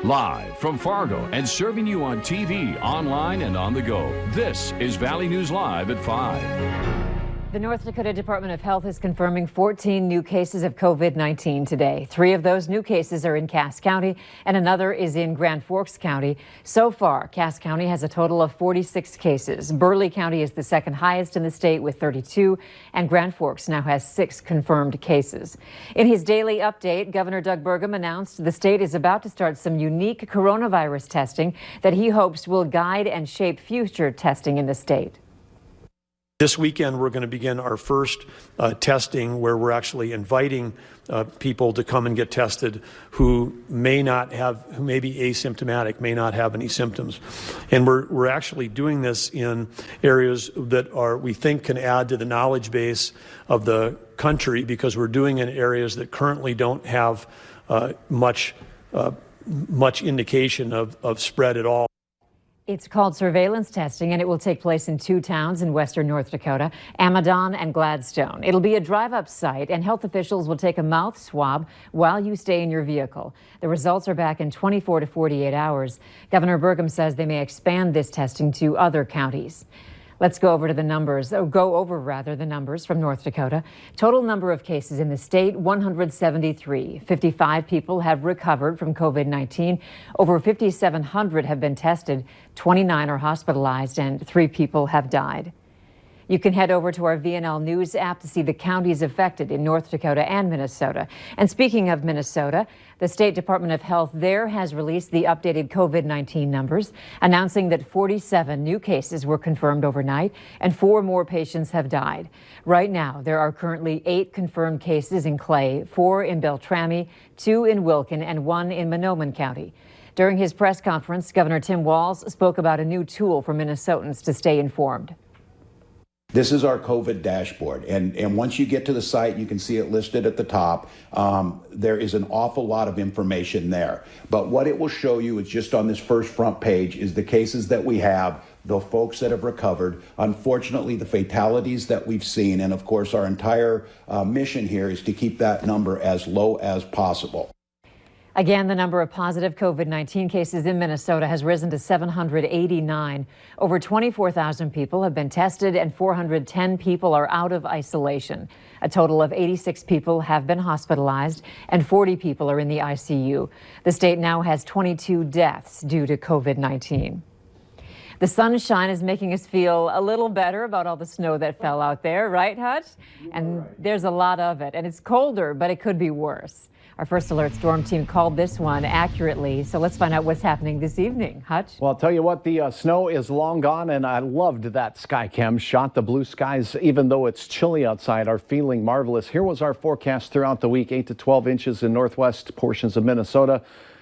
Live from Fargo and serving you on TV, online, and on the go. This is Valley News Live at 5. The North Dakota Department of Health is confirming 14 new cases of COVID-19 today. 3 of those new cases are in Cass County and another is in Grand Forks County. So far, Cass County has a total of 46 cases. Burleigh County is the second highest in the state with 32, and Grand Forks now has 6 confirmed cases. In his daily update, Governor Doug Burgum announced the state is about to start some unique coronavirus testing that he hopes will guide and shape future testing in the state. This weekend, we're going to begin our first testing where we're actually inviting people to come and get tested who may be asymptomatic, may not have any symptoms. And we're actually doing this in areas that we think can add to the knowledge base of the country, because we're doing in areas that currently don't have much indication of spread at all. It's called surveillance testing, and it will take place in 2 towns in western North Dakota, Amadon and Gladstone. It'll be a drive-up site, and health officials will take a mouth swab while you stay in your vehicle. The results are back in 24 to 48 hours. Governor Burgum says they may expand this testing to other counties. Let's go over the numbers from North Dakota. Total number of cases in the state, 173. 55 people have recovered from COVID-19. Over 5,700 have been tested. 29 are hospitalized and 3 people have died. You can head over to our VNL News app to see the counties affected in North Dakota and Minnesota. And speaking of Minnesota, the State Department of Health there has released the updated COVID-19 numbers, announcing that 47 new cases were confirmed overnight and 4 more patients have died. Right now, there are currently 8 confirmed cases in Clay, 4 in Beltrami, 2 in Wilkin, and 1 in Mahnomen County. During his press conference, Governor Tim Walz spoke about a new tool for Minnesotans to stay informed. This is our COVID dashboard, and once you get to the site, you can see it listed at the top. There is an awful lot of information there. But what it will show you is just on this first front page is the cases that we have, the folks that have recovered, unfortunately the fatalities that we've seen, and of course our entire mission here is to keep that number as low as possible. Again, the number of positive COVID-19 cases in Minnesota has risen to 789. Over 24,000 people have been tested and 410 people are out of isolation. A total of 86 people have been hospitalized and 40 people are in the ICU. The state now has 22 deaths due to COVID-19. The sunshine is making us feel a little better about all the snow that fell out there, right, Hutch? And there's a lot of it, and it's colder, but it could be worse. Our First Alert Storm Team called this one accurately, so let's find out what's happening this evening. Hutch? Well, I'll tell you what, the snow is long gone, and I loved that Skycam shot. The blue skies, even though it's chilly outside, are feeling marvelous. Here was our forecast throughout the week: 8 to 12 inches in northwest portions of Minnesota,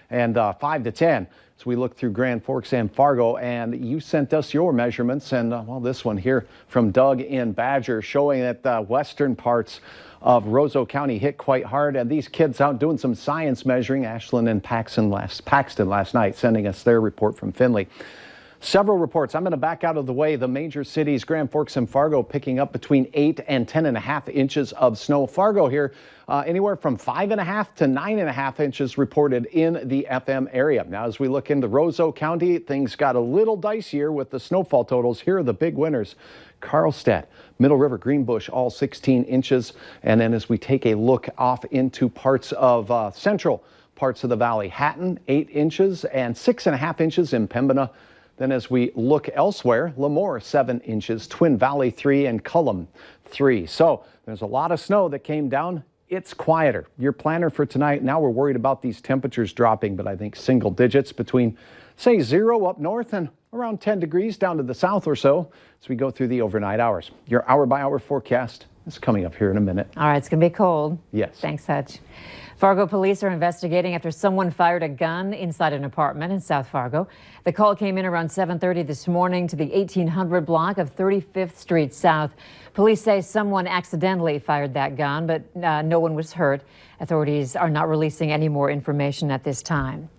and 5 to 10 as we look through Grand Forks and Fargo. And you sent us your measurements, and well, this one here from Doug in Badger showing that the western parts of Roseau County hit quite hard, and these kids out doing some science measuring. Ashland and Paxton last night sending us their report from Findlay. Several reports. I'm going to back out of the way. The major cities, Grand Forks and Fargo, picking up between 8 and 10.5 inches of snow. Fargo here, anywhere from 5.5 to 9.5 inches reported in the FM area. Now, as we look into Roseau County, things got a little dicier with the snowfall totals. Here are the big winners. Carlstadt, Middle River, Greenbush, all 16 inches. And then as we take a look off into parts of central parts of the valley, Hatton, 8 inches and 6.5 inches in Pembina. Then as we look elsewhere, Lemoore, 7 inches, Twin Valley, 3, and Cullum, 3. So there's a lot of snow that came down. It's quieter. Your planner for tonight, now we're worried about these temperatures dropping, but I think single digits between, say, 0 up north and around 10 degrees down to the south or so as we go through the overnight hours. Your hour-by-hour forecast is coming up here in a minute. All right, it's going to be cold. Yes. Thanks, Hutch. Fargo police are investigating after someone fired a gun inside an apartment in South Fargo. The call came in around 7:30 this morning to the 1800 block of 35th Street South. Police say someone accidentally fired that gun, but no one was hurt. Authorities are not releasing any more information at this time.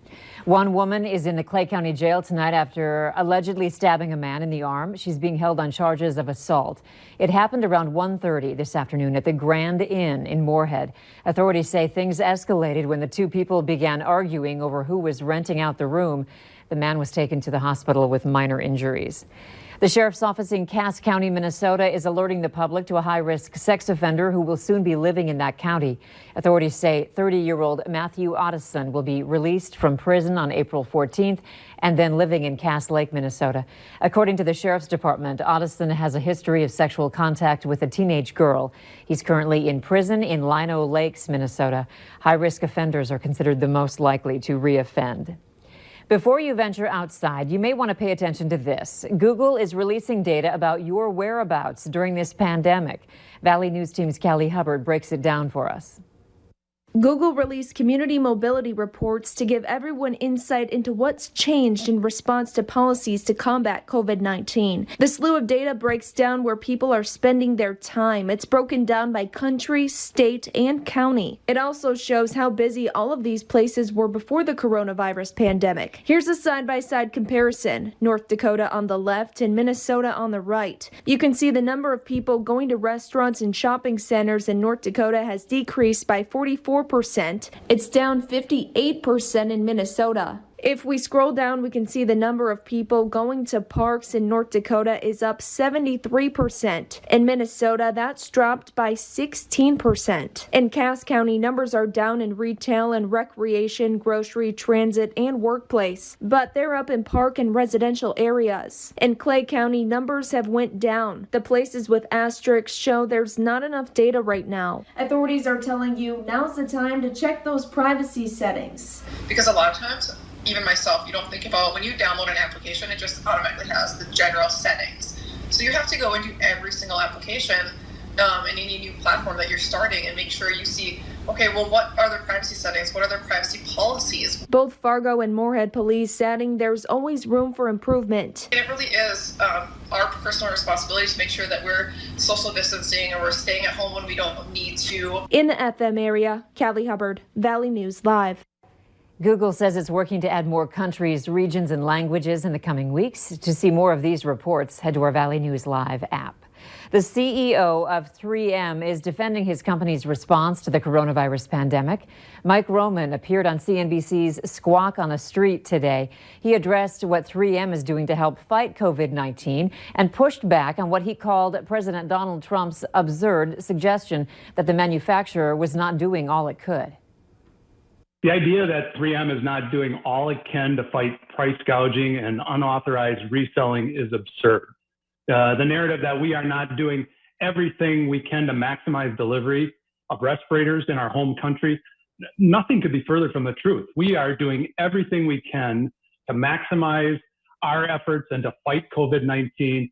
One woman is in the Clay County Jail tonight after allegedly stabbing a man in the arm. She's being held on charges of assault. It happened around 1:30 this afternoon at the Grand Inn in Moorhead. Authorities say things escalated when the two people began arguing over who was renting out the room. The man was taken to the hospital with minor injuries. The sheriff's office in Cass County, Minnesota, is alerting the public to a high-risk sex offender who will soon be living in that county. Authorities say 30-year-old Matthew Otteson will be released from prison on April 14th and then living in Cass Lake, Minnesota. According to the sheriff's department, Otteson has a history of sexual contact with a teenage girl. He's currently in prison in Lino Lakes, Minnesota. High-risk offenders are considered the most likely to reoffend. Before you venture outside, you may want to pay attention to this. Google is releasing data about your whereabouts during this pandemic. Valley News Team's Callie Hubbard breaks it down for us. Google released community mobility reports to give everyone insight into what's changed in response to policies to combat COVID-19. The slew of data breaks down where people are spending their time. It's broken down by country, state, and county. It also shows how busy all of these places were before the coronavirus pandemic. Here's a side-by-side comparison. North Dakota on the left and Minnesota on the right. You can see the number of people going to restaurants and shopping centers in North Dakota has decreased by 44%. It's down 58% in Minnesota. If we scroll down, we can see the number of people going to parks in North Dakota is up 73%. In Minnesota, that's dropped by 16%. In Cass County, numbers are down in retail and recreation, grocery, transit, and workplace, but they're up in park and residential areas. In Clay County, numbers have went down. The places with asterisks show there's not enough data right now. Authorities are telling you now's the time to check those privacy settings. Because a lot of times, even myself, you don't think about when you download an application, it just automatically has the general settings. So you have to go into every single application in any new platform that you're starting and make sure you see, okay, well, what are their privacy settings? What are their privacy policies? Both Fargo and Moorhead police adding there's always room for improvement. And it really is our personal responsibility to make sure that we're social distancing and we're staying at home when we don't need to. In the FM area, Callie Hubbard, Valley News Live. Google says it's working to add more countries, regions, and languages in the coming weeks. To see more of these reports, head to our Valley News Live app. The CEO of 3M is defending his company's response to the coronavirus pandemic. Mike Roman appeared on CNBC's Squawk on the Street today. He addressed what 3M is doing to help fight COVID-19 and pushed back on what he called President Donald Trump's absurd suggestion that the manufacturer was not doing all it could. The idea that 3M is not doing all it can to fight price gouging and unauthorized reselling is absurd. The narrative that we are not doing everything we can to maximize delivery of respirators in our home country, nothing could be further from the truth. We are doing everything we can to maximize our efforts and to fight COVID-19.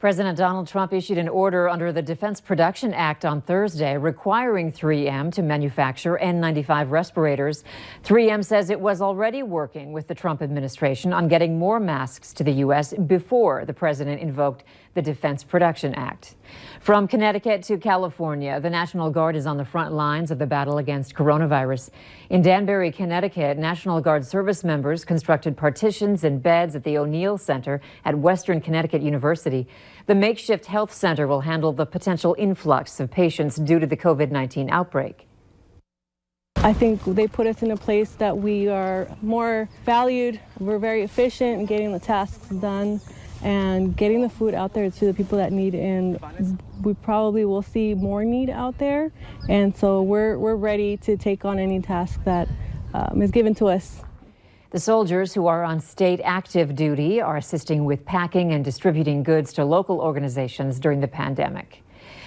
President Donald Trump issued an order under the Defense Production Act on Thursday requiring 3M to manufacture N95 respirators. 3M says it was already working with the Trump administration on getting more masks to the U.S. before the president invoked the Defense Production Act. From Connecticut to California, the National Guard is on the front lines of the battle against coronavirus. In Danbury, Connecticut, National Guard service members constructed partitions and beds at the O'Neill Center at Western Connecticut University. The makeshift health center will handle the potential influx of patients due to the COVID-19 outbreak. I think they put us in a place that we are more valued. We're very efficient in getting the tasks done and getting the food out there to the people that need, and we probably will see more need out there, and so we're ready to take on any task that is given to us. The soldiers who are on state active duty are assisting with packing and distributing goods to local organizations during the pandemic.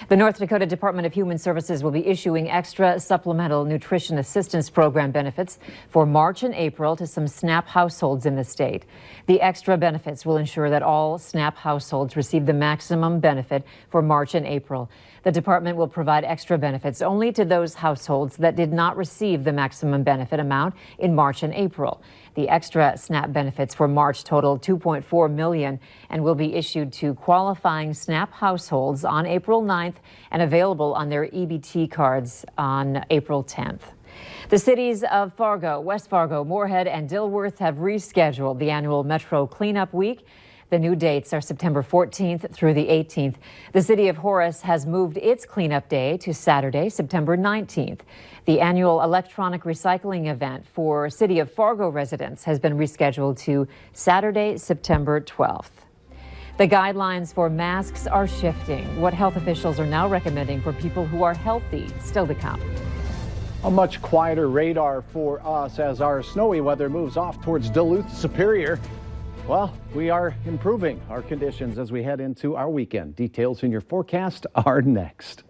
The North Dakota Department of Human Services will be issuing extra supplemental nutrition assistance program benefits for March and April to some SNAP households in the state. The extra benefits will ensure that all SNAP households receive the maximum benefit for March and April. The department will provide extra benefits only to those households that did not receive the maximum benefit amount in March and April. The extra SNAP benefits for March total $2.4 million and will be issued to qualifying SNAP households on April 9th and available on their EBT cards on April 10th. The cities of Fargo, West Fargo, Moorhead, and Dilworth have rescheduled the annual Metro Cleanup Week. The new dates are September 14th through the 18th. The city of Horace has moved its cleanup day to Saturday, September 19th. The annual electronic recycling event for City of Fargo residents has been rescheduled to Saturday, September 12th. The guidelines for masks are shifting. What health officials are now recommending for people who are healthy, still to come. A much quieter radar for us as our snowy weather moves off towards Duluth Superior. Well, we are improving our conditions as we head into our weekend. Details in your forecast are next.